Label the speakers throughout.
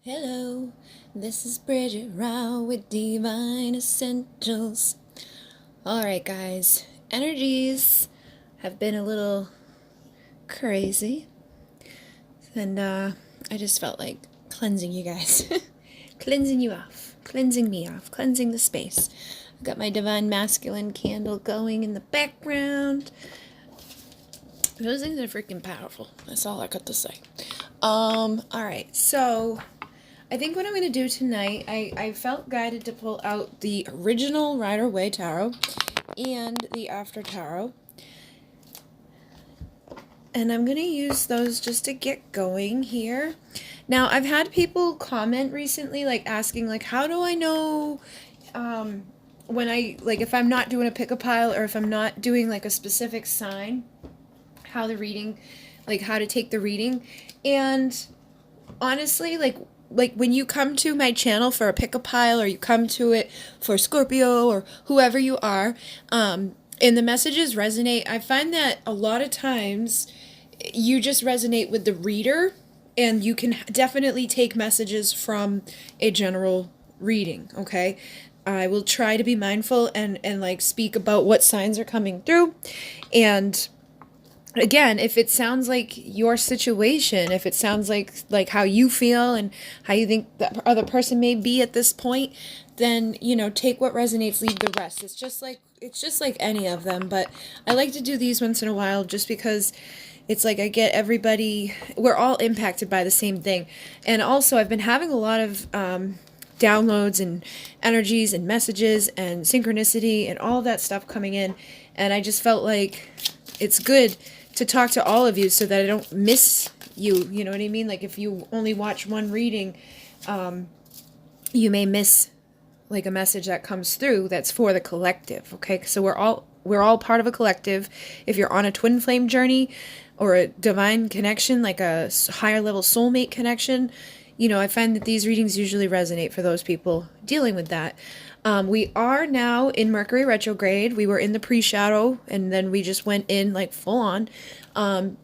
Speaker 1: Hello, this is Bridget Rau with Divine Essentials. Alright guys, energies have been a little crazy, and I just felt like cleansing you guys. Cleansing you off, cleansing me off, cleansing the space. I've got my Divine Masculine candle going in the background. Those things are freaking powerful. That's all I got to say. Alright, so I think what I'm going to do tonight, I felt guided to pull out the original Rider-Waite Tarot and the After Tarot. And I'm going to use those just to get going here. Now, I've had people comment recently, like, asking, like, how do I know, when I, like, if I'm not doing a pick-a-pile or if I'm not doing, like, a specific sign, how the reading, like, how to take the reading. And honestly, like when you come to my channel for a pick-a-pile or you come to it for Scorpio or whoever you are, and the messages resonate, I find that a lot of times you just resonate with the reader, and you can definitely take messages from a general reading, okay? I will try to be mindful and like speak about what signs are coming through, and again, if it sounds like your situation, if it sounds like how you feel and how you think the other person may be at this point, then, you know, take what resonates, leave the rest. It's just like any of them, but I like to do these once in a while just because it's like I get everybody, we're all impacted by the same thing. And also I've been having a lot of downloads and energies and messages and synchronicity and all that stuff coming in, and I just felt like it's good to talk to all of you so that I don't miss you, you know what I mean? Like if you only watch one reading, you may miss like a message that comes through that's for the collective, okay? So we're all part of a collective. If you're on a twin flame journey or a divine connection, like a higher level soulmate connection, you know, I find that these readings usually resonate for those people dealing with that. We are now in Mercury retrograde. We were in the pre-shadow, and then we just went in like full on.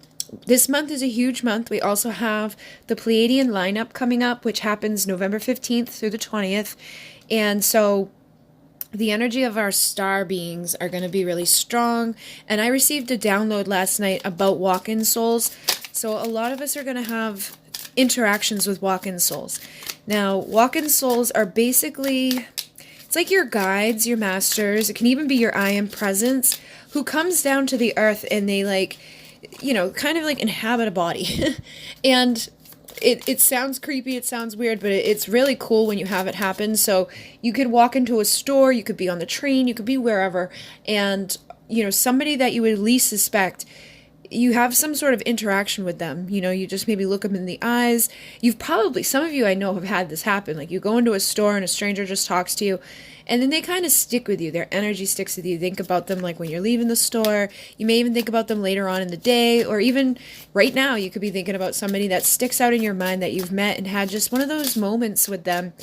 Speaker 1: This month is a huge month. We also have the Pleiadian lineup coming up, which happens November 15th through the 20th. And so the energy of our star beings are going to be really strong. And I received a download last night about walk-in souls. So a lot of us are going to have interactions with walk-in souls. Now, walk-in souls are basically, it's like your guides, your masters. It can even be your I am presence who comes down to the earth, and they, like, you know, kind of like inhabit a body. And it sounds creepy, it sounds weird, but it's really cool when you have it happen. So you could walk into a store, you could be on the train, you could be wherever, and, you know, somebody that you would least suspect, you have some sort of interaction with them. You know, you just maybe look them in the eyes. You've probably, some of you I know have had this happen. Like you go into a store and a stranger just talks to you, and then they kind of stick with you. Their energy sticks with you. You think about them like when you're leaving the store. You may even think about them later on in the day, or even right now you could be thinking about somebody that sticks out in your mind that you've met and had just one of those moments with them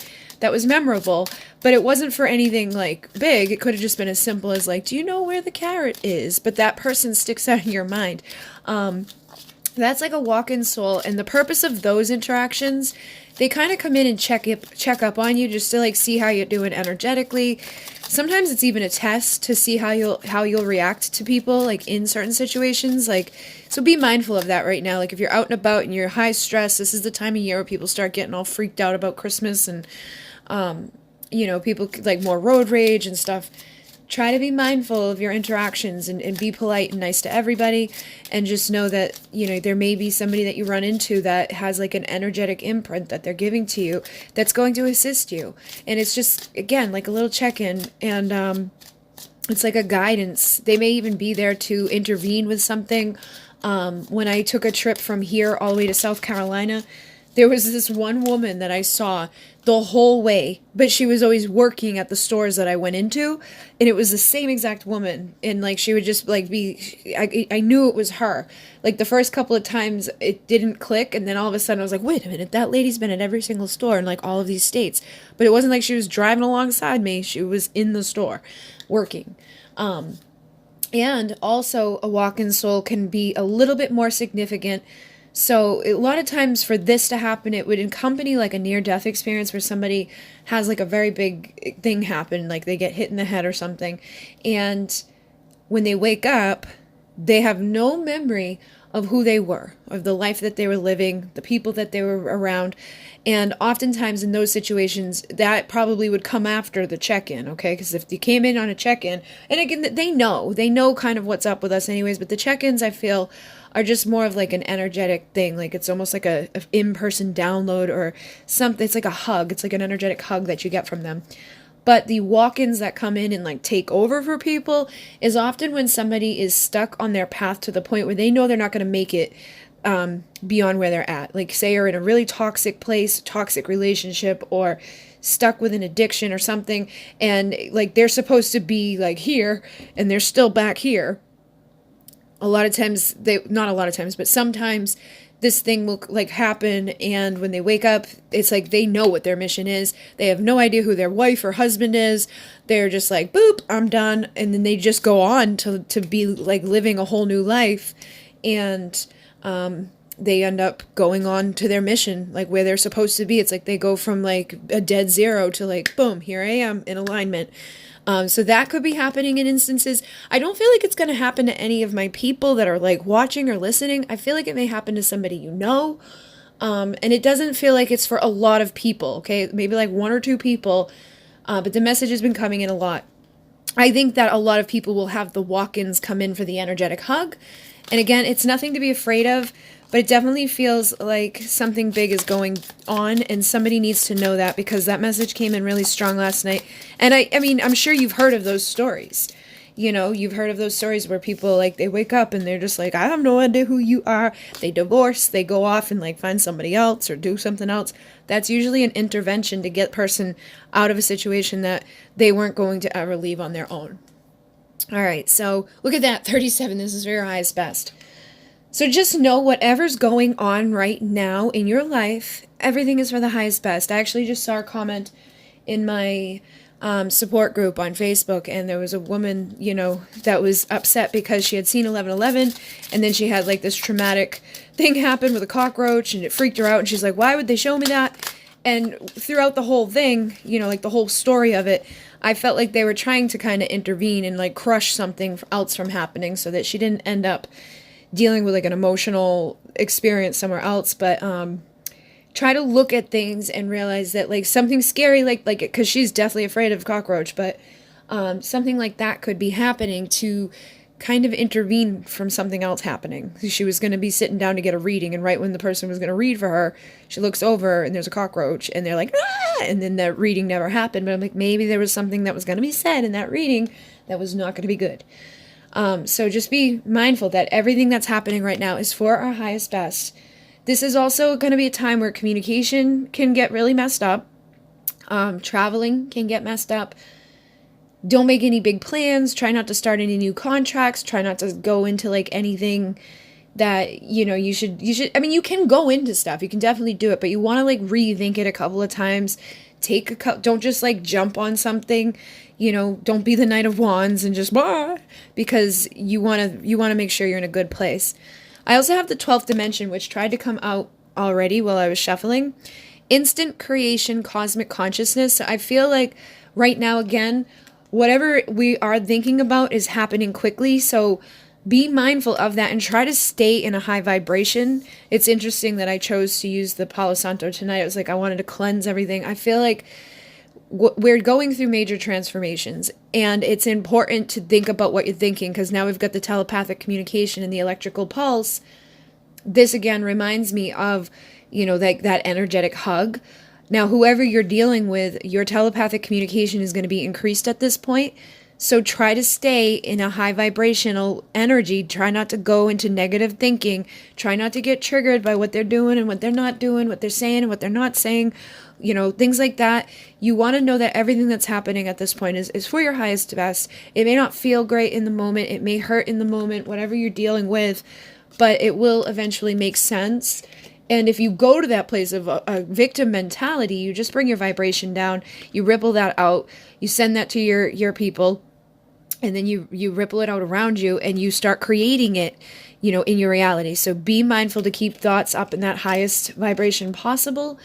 Speaker 1: that was memorable, but it wasn't for anything like big. It could have just been as simple as like, do you know where the carrot is? But that person sticks out in your mind. That's like a walk-in soul, and the purpose of those interactions, they kind of come in and check up on you just to like see how you're doing energetically. Sometimes it's even a test to see how you'll react to people, like in certain situations. Like, so be mindful of that right now. Like if you're out and about and you're high stress, this is the time of year where people start getting all freaked out about Christmas, and you know, people like more road rage and stuff. Try to be mindful of your interactions and be polite and nice to everybody, and just know that, you know, there may be somebody that you run into that has like an energetic imprint that they're giving to you that's going to assist you. And it's just, again, like a little check-in, and it's like a guidance. They may even be there to intervene with something. When I took a trip from here all the way to South Carolina, there was this one woman that I saw the whole way, but she was always working at the stores that I went into, and it was the same exact woman, and like she would just like be, I knew it was her. Like the first couple of times it didn't click, and then all of a sudden I was like, wait a minute, that lady's been at every single store in like all of these states. But it wasn't like she was driving alongside me, she was in the store working. And also a walk-in soul can be a little bit more significant. So a lot of times for this to happen, it would accompany like a near-death experience where somebody has like a very big thing happen, like they get hit in the head or something. And when they wake up, they have no memory of who they were, of the life that they were living, the people that they were around. And oftentimes in those situations, that probably would come after the check-in, okay? Because if you came in on a check-in, and again, they know kind of what's up with us anyways, but the check-ins, I feel, are just more of like an energetic thing. Like it's almost like a in-person download or something. It's like a hug. It's like an energetic hug that you get from them. But the walk-ins that come in and like take over for people is often when somebody is stuck on their path to the point where they know they're not going to make it beyond where they're at. Like say you're in a really toxic place, toxic relationship, or stuck with an addiction or something, and like they're supposed to be like here and they're still back here. A lot of times not a lot of times, but sometimes this thing will like happen, and when they wake up, it's like they know what their mission is. They have no idea who their wife or husband is. They're just like, boop, I'm done. And then they just go on to be like living a whole new life. And they end up going on to their mission, like where they're supposed to be. It's like they go from like a dead zero to like, boom, here I am in alignment. So that could be happening in instances. I don't feel like it's going to happen to any of my people that are like watching or listening. I feel like it may happen to somebody you know. And it doesn't feel like it's for a lot of people, okay? Maybe like one or two people. But the message has been coming in a lot. I think that a lot of people will have the walk-ins come in for the energetic hug. And again, it's nothing to be afraid of, but it definitely feels like something big is going on, and somebody needs to know that, because that message came in really strong last night. And I mean, I'm sure you've heard of those stories. You know, you've heard of those stories where people, like, they wake up and they're just like, I have no idea who you are. They divorce, they go off and, like, find somebody else or do something else. That's usually an intervention to get person out of a situation that they weren't going to ever leave on their own. All right, so look at that, 37. This is for your highest best. So just know whatever's going on right now in your life, everything is for the highest best. I actually just saw a comment in my support group on Facebook, and there was a woman, you know, that was upset because she had seen 11/11, and then she had like this traumatic thing happen with a cockroach, and it freaked her out, and she's like, why would they show me that? And throughout the whole thing, you know, like the whole story of it, I felt like they were trying to kind of intervene and like crush something else from happening so that she didn't end up dealing with like an emotional experience somewhere else. But try to look at things and realize that like something scary, like because she's deathly afraid of cockroach, but something like that could be happening to kind of intervene from something else happening. She was going to be sitting down to get a reading, and right when the person was going to read for her, she looks over and there's a cockroach, and they're like, ah! And then the reading never happened. But I'm like, maybe there was something that was going to be said in that reading that was not going to be good. So just be mindful that everything that's happening right now is for our highest best. This is also going to be a time where communication can get really messed up. Traveling can get messed up. Don't make any big plans. Try not to start any new contracts. Try not to go into like anything that, you know, you should, I mean, you can go into stuff. You can definitely do it, but you want to like rethink it a couple of times. Don't just like jump on something, you know, don't be the Knight of Wands and just, because you want to make sure you're in a good place. I also have the 12th dimension, which tried to come out already while I was shuffling. Instant creation, cosmic consciousness. So I feel like right now, again, whatever we are thinking about is happening quickly. So be mindful of that and try to stay in a high vibration. It's interesting that I chose to use the Palo Santo tonight. It was like I wanted to cleanse everything. I feel like we're going through major transformations, and it's important to think about what you're thinking, because now we've got the telepathic communication and the electrical pulse. This again reminds me of, you know, that energetic hug. Now, whoever you're dealing with, your telepathic communication is going to be increased at this point. So try to stay in a high vibrational energy. Try not to go into negative thinking. Try not to get triggered by what they're doing and what they're not doing, what they're saying and what they're not saying, you know, things like that. You want to know that everything that's happening at this point is for your highest best. It may not feel great in the moment. It may hurt in the moment, whatever you're dealing with, but it will eventually make sense. And if you go to that place of a victim mentality, you just bring your vibration down, you ripple that out, you send that to your people, and then you ripple it out around you, and you start creating it, in your reality. So be mindful to keep thoughts up in that highest vibration possible,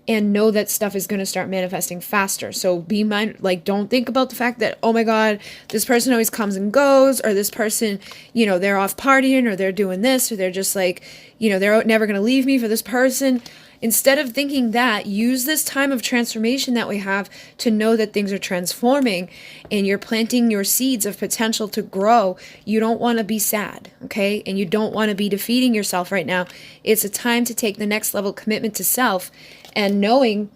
Speaker 1: and know that stuff is going to start manifesting faster. So be don't think about the fact that, oh my God, this person always comes and goes, or this person, they're off partying, or they're doing this, or they're just they're never going to leave me for this person. Instead of thinking that, use this time of transformation that we have to know that things are transforming and you're planting your seeds of potential to grow. You don't want to be sad, okay? And you don't want to be defeating yourself right now. It's a time to take the next level commitment to self, and knowing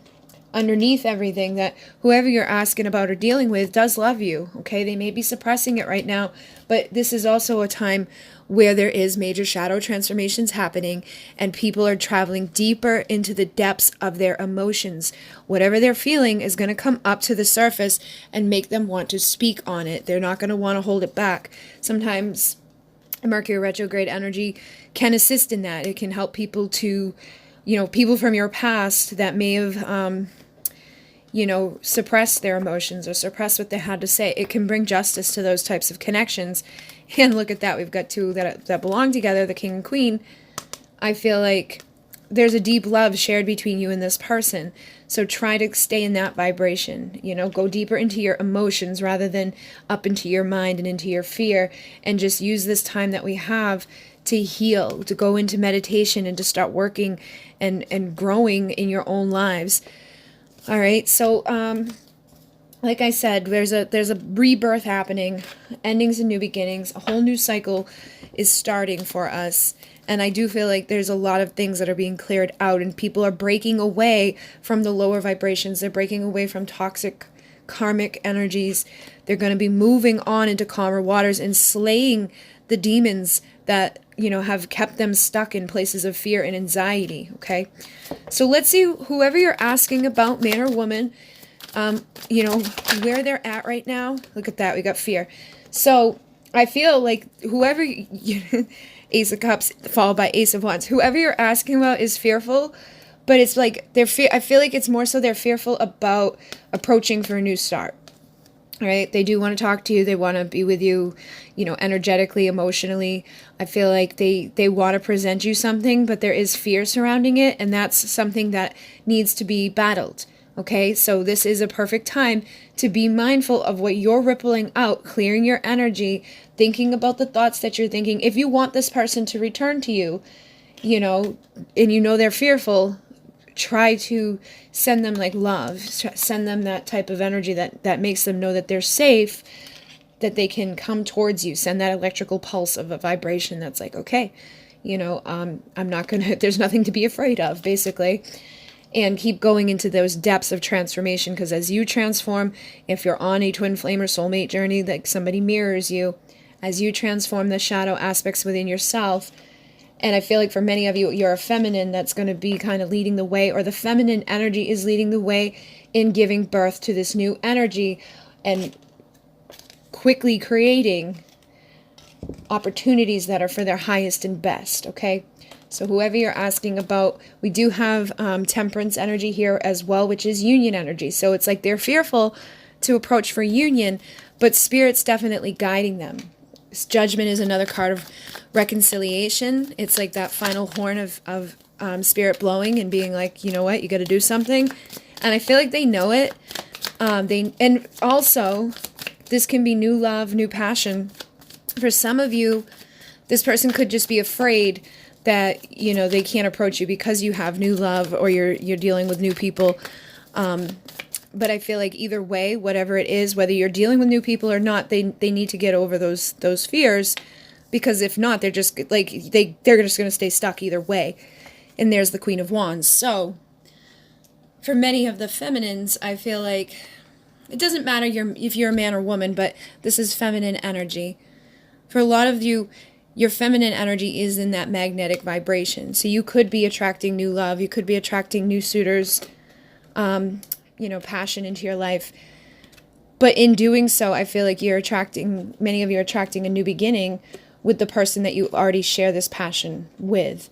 Speaker 1: underneath everything that whoever you're asking about or dealing with does love you, okay? They may be suppressing it right now, but this is also a time where there is major shadow transformations happening, and people are traveling deeper into the depths of their emotions. Whatever they're feeling is going to come up to the surface and make them want to speak on it. They're not going to want to hold it back. Sometimes Mercury retrograde energy can assist in that. It can help people to, people from your past that may have, suppressed their emotions or suppressed what they had to say. It can bring justice to those types of connections. And look at that. We've got two that belong together, the king and queen. I feel like there's a deep love shared between you and this person. So try to stay in that vibration, go deeper into your emotions rather than up into your mind and into your fear, and just use this time that we have to heal, to go into meditation, and to start working and growing in your own lives. All right. So, like I said, there's a rebirth happening, endings and new beginnings. A whole new cycle is starting for us. And I do feel like there's a lot of things that are being cleared out, and people are breaking away from the lower vibrations. They're breaking away from toxic karmic energies. They're going to be moving on into calmer waters and slaying the demons that, have kept them stuck in places of fear and anxiety. Okay. So let's see, whoever you're asking about, man or woman, where they're at right now. Look at that. We got fear. So I feel like whoever, Ace of Cups followed by Ace of Wands, whoever you're asking about is fearful, but it's like I feel like it's more so they're fearful about approaching for a new start. Right? They do want to talk to you. They want to be with you, energetically, emotionally. I feel like they want to present you something, but there is fear surrounding it. And that's something that needs to be battled. Okay, so this is a perfect time to be mindful of what you're rippling out, clearing your energy, thinking about the thoughts that you're thinking. If you want this person to return to you, and they're fearful, try to send them love, send them that type of energy that makes them know that they're safe, that they can come towards you. Send that electrical pulse of a vibration that's like, okay, I'm not gonna, there's nothing to be afraid of, basically. And keep going into those depths of transformation, because as you transform, if you're on a twin flame or soulmate journey, like somebody mirrors you, as you transform the shadow aspects within yourself. And I feel like for many of you, you're a feminine that's going to be kind of leading the way, or the feminine energy is leading the way in giving birth to this new energy and quickly creating opportunities that are for their highest and best, okay? So whoever you're asking about, we do have temperance energy here as well, which is union energy. So it's like they're fearful to approach for union, but Spirit's definitely guiding them. Judgment is another card of reconciliation. It's like that final horn of Spirit blowing and being like, you know what, you got to do something. And I feel like they know it. And also, this can be new love, new passion. For some of you, this person could just be afraid that, they can't approach you because you have new love, or you're dealing with new people. But I feel like either way, whatever it is, whether you're dealing with new people or not, they need to get over those fears, because if not, they're just like they're just going to stay stuck either way. And there's the Queen of Wands. So for many of the feminines, I feel like it doesn't matter if you're a man or woman, but this is feminine energy. For a lot of you, your feminine energy is in that magnetic vibration. So you could be attracting new love. You could be attracting new suitors, passion into your life. But in doing so, I feel like many of you are attracting a new beginning with the person that you already share this passion with.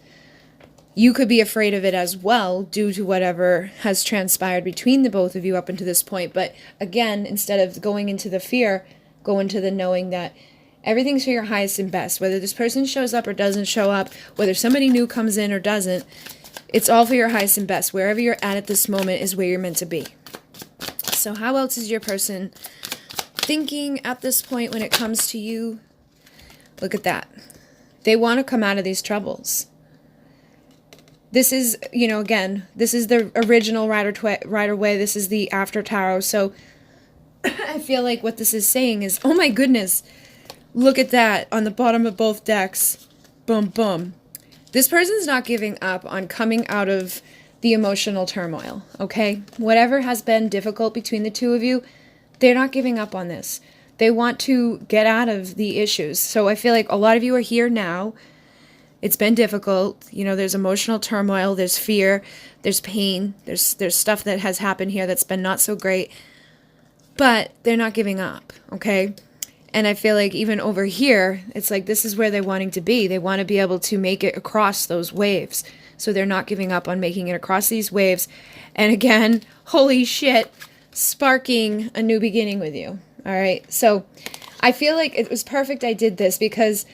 Speaker 1: You could be afraid of it as well, due to whatever has transpired between the both of you up until this point. But again, instead of going into the fear, go into the knowing that everything's for your highest and best. Whether this person shows up or doesn't show up, whether somebody new comes in or doesn't, it's all for your highest and best. Wherever you're at this moment is where you're meant to be. So how else is your person thinking at this point when it comes to you? Look at that. They want to come out of these troubles. This is, you know, again, this is the original Rider-Waite. This is the after tarot. So I feel like what this is saying is, oh my goodness, look at that on the bottom of both decks. Boom, boom. This person's not giving up on coming out of the emotional turmoil, okay? Whatever has been difficult between the two of you, they're not giving up on this. They want to get out of the issues. So I feel like a lot of you are here now. It's been difficult. You know, there's emotional turmoil, there's fear, there's pain, there's stuff that has happened here that's been not so great. But they're not giving up, okay? And I feel like even over here, it's like this is where they're wanting to be. They want to be able to make it across those waves. So they're not giving up on making it across these waves. And again, holy shit, sparking a new beginning with you. All right? So I feel like it was perfect I did this because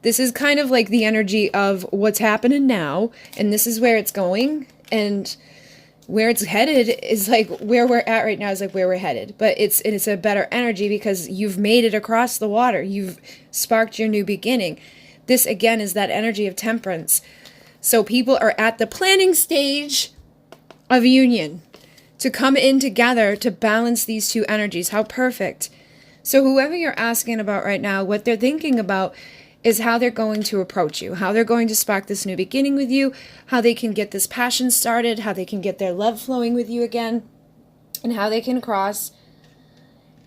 Speaker 1: this is kind of like the energy of what's happening now, and this is where it's going, and where it's headed is like where we're at right now is like where we're headed. But it's a better energy because you've made it across the water. You've sparked your new beginning. This, again, is that energy of temperance. So people are at the planning stage of union to come in together to balance these two energies. How perfect. So whoever you're asking about right now, what they're thinking about is how they're going to approach you, how they're going to spark this new beginning with you, how they can get this passion started, how they can get their love flowing with you again, and how they can cross.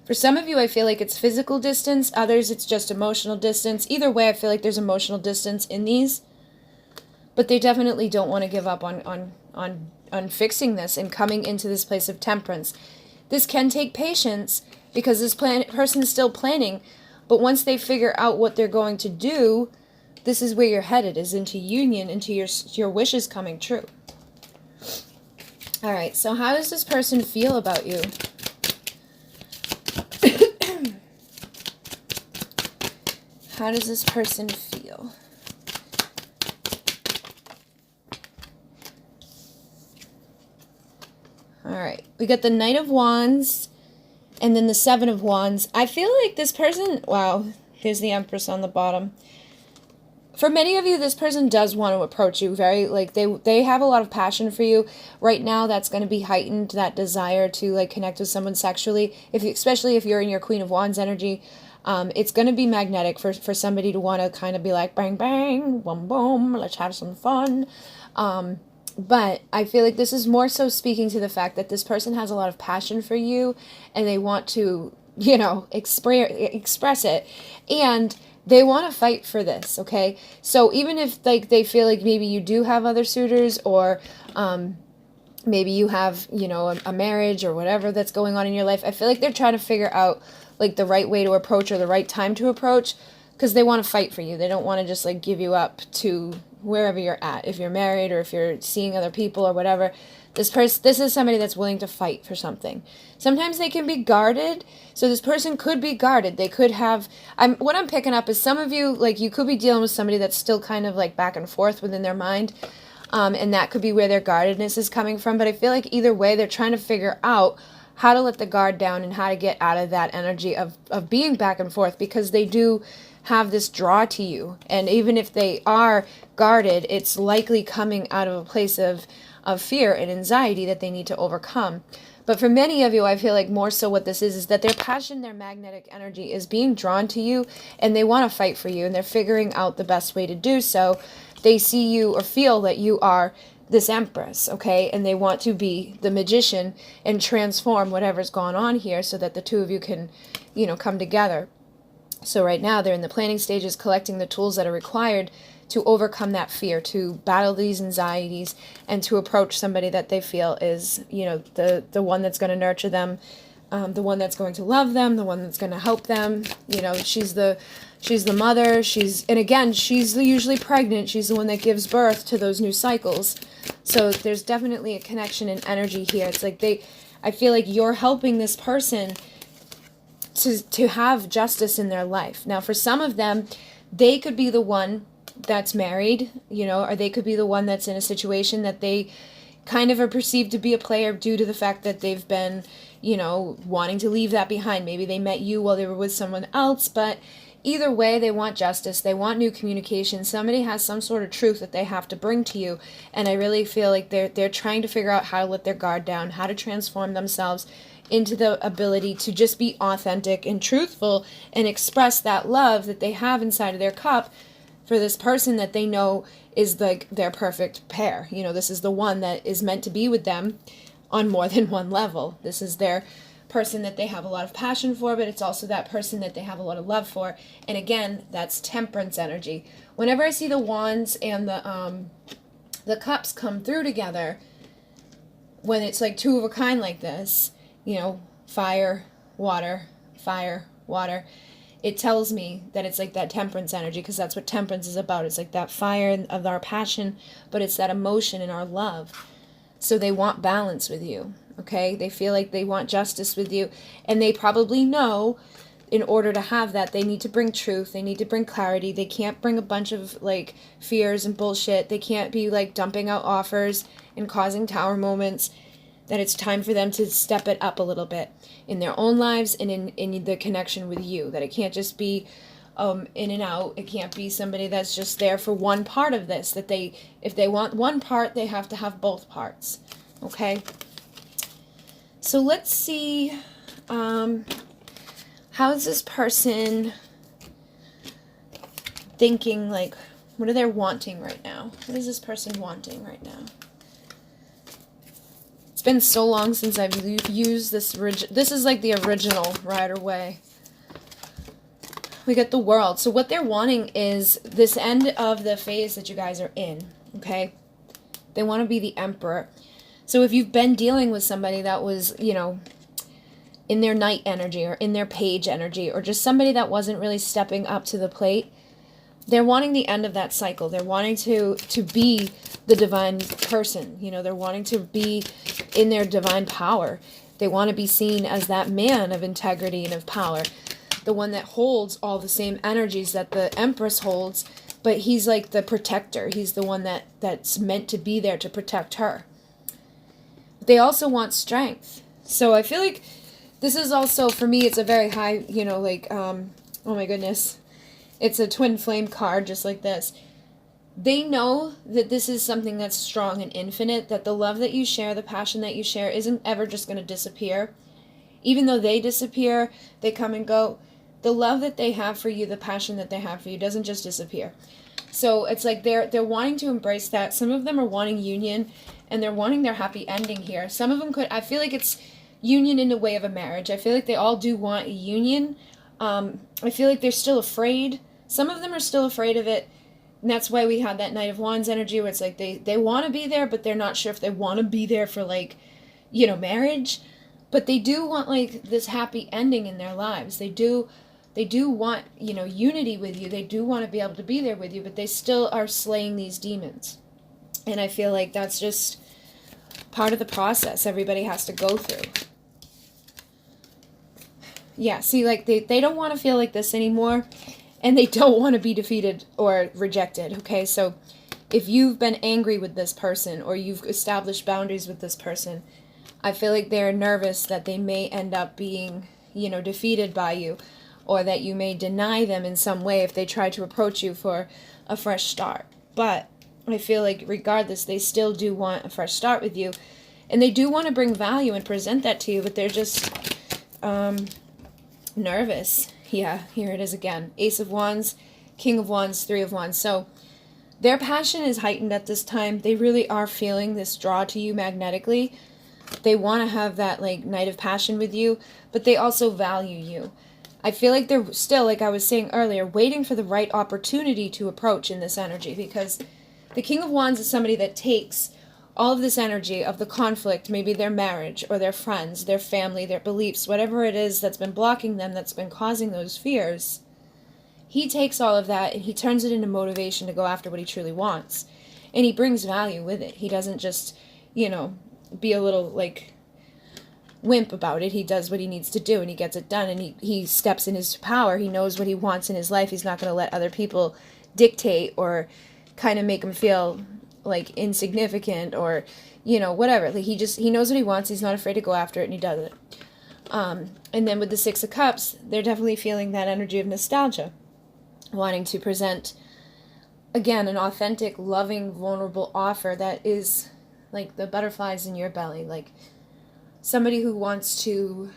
Speaker 1: For some of you, I feel like it's physical distance. Others, it's just emotional distance. Either way, I feel like there's emotional distance in these. But they definitely don't want to give up on fixing this and coming into this place of temperance. This can take patience because this person is still planning. But once they figure out what they're going to do, this is where you're headed, is into union, into your wishes coming true. All right, so how does this person feel about you? How does this person feel? All right, we got the Knight of Wands. And then the Seven of Wands. I feel like this person, wow, here's the Empress on the bottom. For many of you, this person does want to approach you very, like, they have a lot of passion for you. Right now, that's going to be heightened, that desire to, like, connect with someone sexually. Especially if you're in your Queen of Wands energy, it's going to be magnetic for somebody to want to kind of be like, bang, bang, boom, boom, let's have some fun. But I feel like this is more so speaking to the fact that this person has a lot of passion for you and they want to, you know, express it. And they want to fight for this, okay? So even if, like, they feel like maybe you do have other suitors or maybe you have, you know, a marriage or whatever that's going on in your life, I feel like they're trying to figure out, like, the right way to approach or the right time to approach because they want to fight for you. They don't want to just, like, give you up to wherever you're at, if you're married or if you're seeing other people or whatever. This is somebody that's willing to fight for something. Sometimes they can be guarded, so this person could be guarded. They could have, what I'm picking up is some of you, like, you could be dealing with somebody that's still kind of like back and forth within their mind, and that could be where their guardedness is coming from. But I feel like either way, they're trying to figure out how to let the guard down and how to get out of that energy of being back and forth, because they do have this draw to you. And even if they are guarded, it's likely coming out of a place of fear and anxiety that they need to overcome. But for many of you, I feel like more so what this is that their passion, their magnetic energy is being drawn to you, and they want to fight for you, and they're figuring out the best way to do so. They see you or feel that you are this Empress, okay? And they want to be the magician and transform whatever's gone on here so that the two of you can, you know, come together. So right now they're in the planning stages, collecting the tools that are required to overcome that fear, to battle these anxieties, and to approach somebody that they feel is, you know, the one that's going to nurture them, the one that's going to love them, the one that's going to help them. You know, she's the mother. And again, she's usually pregnant. She's the one that gives birth to those new cycles. So there's definitely a connection and energy here. It's like I feel like you're helping this person to have justice in their life. Now, for some of them, they could be the one that's married, you know, or they could be the one that's in a situation that they kind of are perceived to be a player due to the fact that they've been, you know, wanting to leave that behind. Maybe they met you while they were with someone else, but either way, they want justice. They want new communication. Somebody has some sort of truth that they have to bring to you, and I really feel like they're trying to figure out how to let their guard down, how to transform themselves into the ability to just be authentic and truthful and express that love that they have inside of their cup for this person that they know is like their perfect pair. You know, this is the one that is meant to be with them on more than one level. This is their person that they have a lot of passion for, but it's also that person that they have a lot of love for. And again, that's temperance energy. Whenever I see the wands and the cups come through together, when it's like two of a kind like this, you know, fire, water, it tells me that it's like that temperance energy, because that's what temperance is about. It's like that fire of our passion, but it's that emotion in our love. So they want balance with you, okay? They feel like they want justice with you, and they probably know in order to have that, they need to bring truth, they need to bring clarity. They can't bring a bunch of like fears and bullshit. They can't be like dumping out offers and causing tower moments. That it's time for them to step it up a little bit in their own lives and in the connection with you. That it can't just be in and out. It can't be somebody that's just there for one part of this. That if they want one part, they have to have both parts. Okay? So let's see, how is this person thinking, like, what are they wanting right now? What is this person wanting right now? It's been so long since I've used this. This is like the original Rider-Waite. We get the World. So what they're wanting is this end of the phase that you guys are in, okay? They want to be the Emperor. So if you've been dealing with somebody that was, you know, in their Knight energy or in their Page energy, or just somebody that wasn't really stepping up to the plate, they're wanting the end of that cycle. They're wanting to be the divine person. You know, they're wanting to be in their divine power. They want to be seen as that man of integrity and of power. The one that holds all the same energies that the Empress holds, but he's like the protector. He's the one that's meant to be there to protect her. They also want strength. So I feel like this is also, for me, it's a very high, you know, like, oh my goodness. It's a twin flame card, just like this. They know that this is something that's strong and infinite, that the love that you share, the passion that you share, isn't ever just going to disappear. Even though they disappear, they come and go. The love that they have for you, the passion that they have for you, doesn't just disappear. So it's like they're wanting to embrace that. Some of them are wanting union, and they're wanting their happy ending here. Some of them could, I feel like it's union in the way of a marriage. I feel like they all do want a union. I feel like they're still afraid. Some of them are still afraid of it, and that's why we had that Knight of Wands energy, where it's like they want to be there, but they're not sure if they want to be there for, like, you know, marriage. But they do want, like, this happy ending in their lives. They do want, you know, unity with you. They do want to be able to be there with you, but they still are slaying these demons. And I feel like that's just part of the process everybody has to go through. Yeah, see, like, they don't want to feel like this anymore. And they don't want to be defeated or rejected, okay? So if you've been angry with this person, or you've established boundaries with this person, I feel like they're nervous that they may end up being, you know, defeated by you, or that you may deny them in some way if they try to approach you for a fresh start. But I feel like regardless, they still do want a fresh start with you, and they do want to bring value and present that to you, but they're just nervous. Yeah, here it is again. Ace of Wands, King of Wands, Three of Wands. So their passion is heightened at this time. They really are feeling this draw to you magnetically. They want to have that, like, night of passion with you, but they also value you. I feel like they're still, like I was saying earlier, waiting for the right opportunity to approach in this energy, because the King of Wands is somebody that takes all of this energy of the conflict, maybe their marriage or their friends, their family, their beliefs, whatever it is that's been blocking them, that's been causing those fears. He takes all of that and he turns it into motivation to go after what he truly wants. And he brings value with it. He doesn't just, you know, be a little, like, wimp about it. He does what he needs to do and he gets it done, and he steps in his power. He knows what he wants in his life. He's not going to let other people dictate or kind of make him feel like insignificant or, you know, whatever. Like he knows what he wants. He's not afraid to go after it, and he does it. And then with the Six of Cups, they're definitely feeling that energy of nostalgia, wanting to present, again, an authentic, loving, vulnerable offer that is like the butterflies in your belly, like somebody who wants to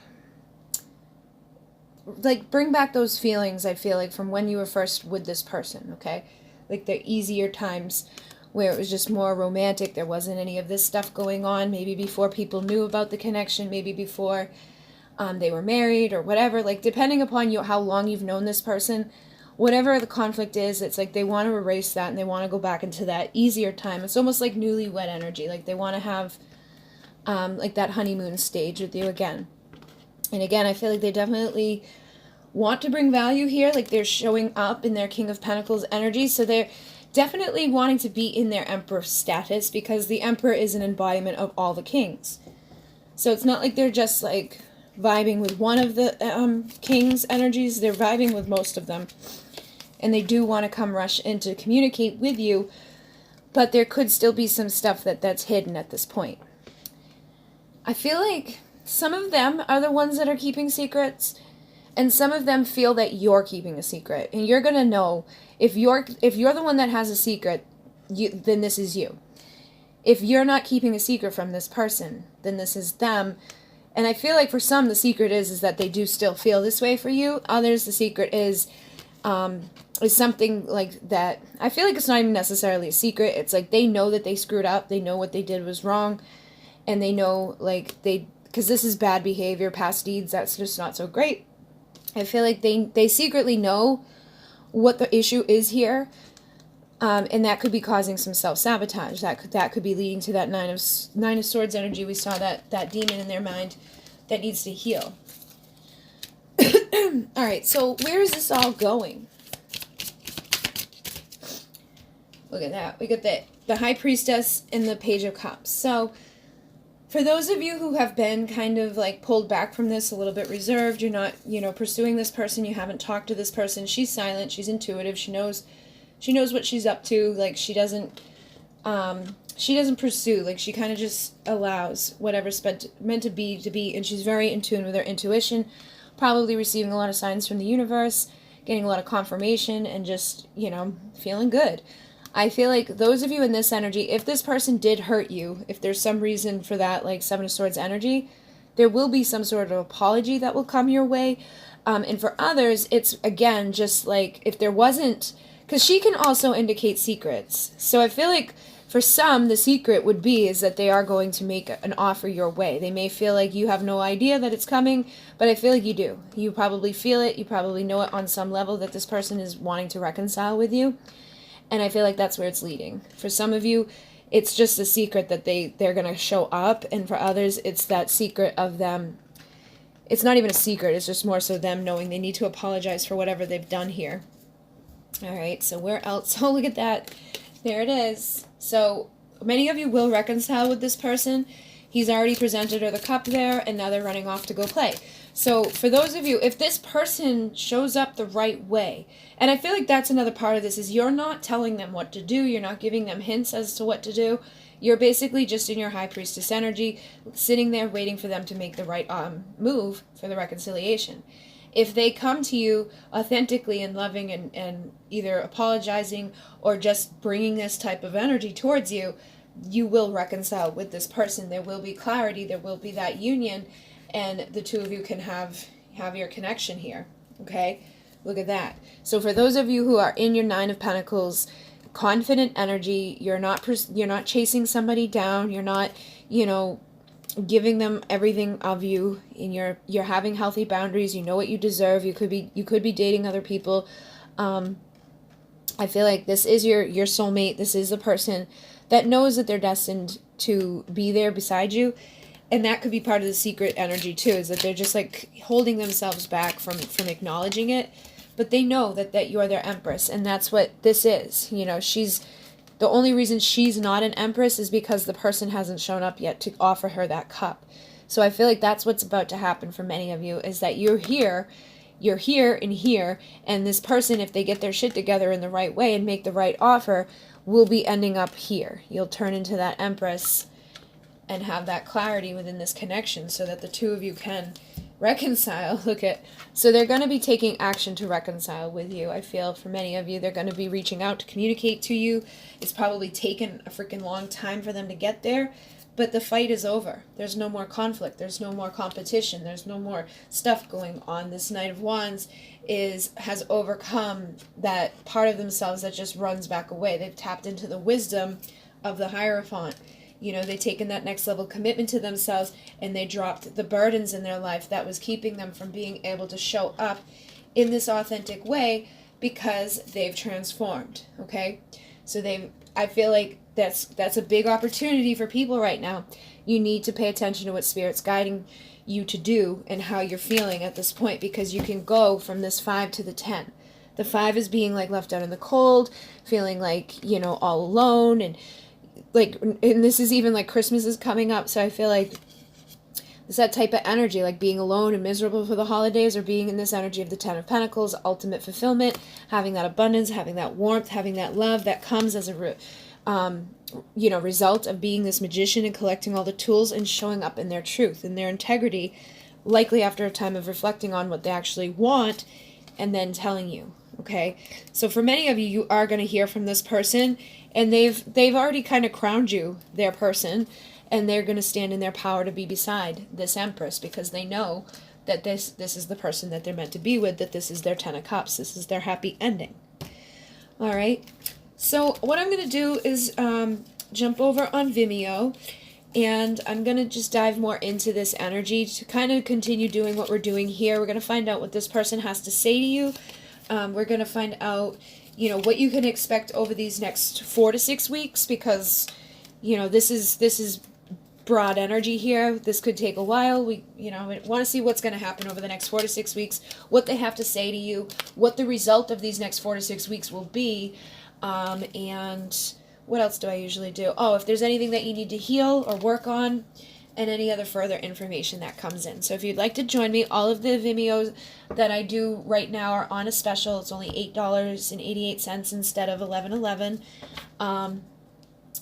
Speaker 1: like bring back those feelings, I feel like, from when you were first with this person, okay? Like the easier times where it was just more romantic. There wasn't any of this stuff going on, maybe before people knew about the connection, maybe before they were married or whatever. Like, depending upon how long you've known this person, whatever the conflict is, it's like they want to erase that and they want to go back into that easier time. It's almost like newlywed energy. Like they want to have like that honeymoon stage with you again. And again, I feel like they definitely want to bring value here. Like they're showing up in their King of Pentacles energy. So they're definitely wanting to be in their Emperor status, because the Emperor is an embodiment of all the kings. So it's not like they're just like vibing with one of the king's energies. They're vibing with most of them. And they do want to come rush in to communicate with you, but there could still be some stuff that's hidden at this point. I feel like some of them are the ones that are keeping secrets, and some of them feel that you're keeping a secret. And you're going to know if you're the one that has a secret, then this is you. If you're not keeping a secret from this person, then this is them. And I feel like for some, the secret is that they do still feel this way for you. Others, the secret is something like that. I feel like it's not even necessarily a secret. It's like they know that they screwed up. They know what they did was wrong. And they know, like, because this is bad behavior, past deeds, that's just not so great. I feel like they secretly know what the issue is here. And that could be causing some self-sabotage. That could be leading to that Nine of Swords energy. We saw that demon in their mind that needs to heal. All right, so where is this all going? Look at that. We got the High Priestess and the Page of Cups. So for those of you who have been kind of like pulled back from this, a little bit reserved, you're not, pursuing this person, you haven't talked to this person, she's silent, she's intuitive, she knows what she's up to. Like she doesn't pursue, like she kind of just allows whatever's meant to be, and she's very in tune with her intuition, probably receiving a lot of signs from the universe, getting a lot of confirmation, and just, feeling good. I feel like those of you in this energy, if this person did hurt you, if there's some reason for that, like Seven of Swords energy, there will be some sort of apology that will come your way. And for others, it's, again, just like if there wasn't, because she can also indicate secrets. So I feel like for some, the secret would be is that they are going to make an offer your way. They may feel like you have no idea that it's coming, but I feel like you do. You probably feel it. You probably know it on some level that this person is wanting to reconcile with you. And I feel like that's where it's leading. For some of you, it's just a secret that they're going to show up. And for others, it's that secret of them. It's not even a secret. It's just more so them knowing they need to apologize for whatever they've done here. All right, so where else? Oh, look at that. There it is. So many of you will reconcile with this person. He's already presented her the cup there, and now they're running off to go play. So for those of you, if this person shows up the right way, and I feel like that's another part of this, is you're not telling them what to do. You're not giving them hints as to what to do. You're basically just in your High Priestess energy, sitting there waiting for them to make the right move for the reconciliation. If they come to you authentically and loving and either apologizing or just bringing this type of energy towards you, you will reconcile with this person. There will be clarity. There will be that union, and the two of you can have your connection here. Okay? Look at that. So for those of you who are in your Nine of Pentacles, confident energy, you're not chasing somebody down. You're not, giving them everything of you, and you're having healthy boundaries. You know what you deserve. You could be dating other people. I feel like this is your soulmate. This is the person that knows that they're destined to be there beside you. And that could be part of the secret energy too, is that they're just like holding themselves back from acknowledging it. But they know that you're their Empress, and that's what this is. The only reason she's not an Empress is because the person hasn't shown up yet to offer her that cup. So I feel like that's what's about to happen for many of you, is that you're here and here, and this person, if they get their shit together in the right way and make the right offer, will be ending up here. You'll turn into that Empress and have that clarity within this connection so that the two of you can reconcile. So they're going to be taking action to reconcile with you. I feel for many of you, they're going to be reaching out to communicate to you. It's probably taken a freaking long time for them to get there, but the fight is over. There's no more conflict. There's no more competition. There's no more stuff going on. This Knight of Wands has overcome that part of themselves that just runs back away. They've tapped into the wisdom of the Hierophant. They've taken that next level commitment to themselves, and they dropped the burdens in their life that was keeping them from being able to show up in this authentic way, because they've transformed, okay? So I feel like that's a big opportunity for people right now. You need to pay attention to what Spirit's guiding you to do and how you're feeling at this point, because you can go from this 5 to the 10. The 5 is being like left out in the cold, feeling like, all alone, and this is even like Christmas is coming up, so I feel like it's that type of energy, like being alone and miserable for the holidays, or being in this energy of the 10 of Pentacles, ultimate fulfillment, having that abundance, having that warmth, having that love that comes as a result of being this magician and collecting all the tools and showing up in their truth and their integrity, likely after a time of reflecting on what they actually want and then telling you, okay? So for many of you, you are going to hear from this person, and they've already kind of crowned you their person, and they're going to stand in their power to be beside this Empress, because they know that this is the person that they're meant to be with, that this is their 10 of Cups, this is their happy ending. All right? So what I'm going to do is jump over on Vimeo, and I'm going to just dive more into this energy to kind of continue doing what we're doing here. We're going to find out what this person has to say to you. We're going to find out, what you can expect over these next 4 to 6 weeks, because, this is broad energy here. This could take a while. We want to see what's going to happen over the next 4 to 6 weeks, what they have to say to you, what the result of these next 4 to 6 weeks will be, and what else do I usually do? Oh, if there's anything that you need to heal or work on, and any other further information that comes in. So if you'd like to join me, all of the Vimeos that I do right now are on a special. It's only $8.88 instead of $11.11.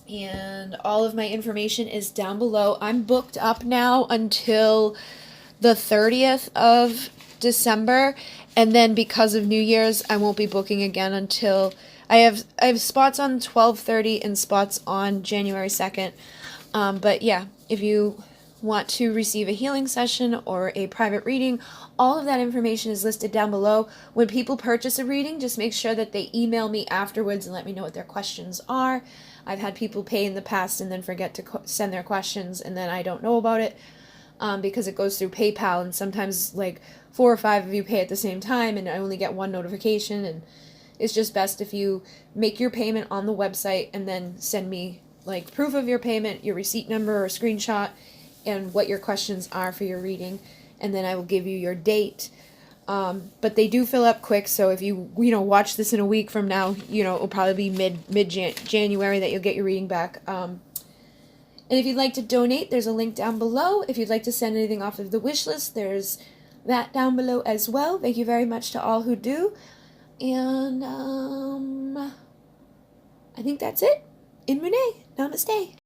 Speaker 1: And all of my information is down below. I'm booked up now until the 30th of December, and then because of New Year's, I won't be booking again until I have spots on 12/30 and spots on January 2nd. But yeah, if you want to receive a healing session or a private reading, all of that information is listed down below. When people purchase a reading, just make sure that they email me afterwards and let me know what their questions are. I've had people pay in the past and then forget to send their questions, and then I don't know about it because it goes through PayPal, and sometimes like 4 or 5 of you pay at the same time, and I only get one notification. And it's just best if you make your payment on the website and then send me like proof of your payment, your receipt number or screenshot, and what your questions are for your reading, and then I will give you your date. But they do fill up quick, so if you watch this in a week from now, it'll probably be mid January that you'll get your reading back. And if you'd like to donate, there's a link down below. If you'd like to send anything off of the wish list, there's that down below as well. Thank you very much to all who do. And I think that's it. In Renee. Namaste.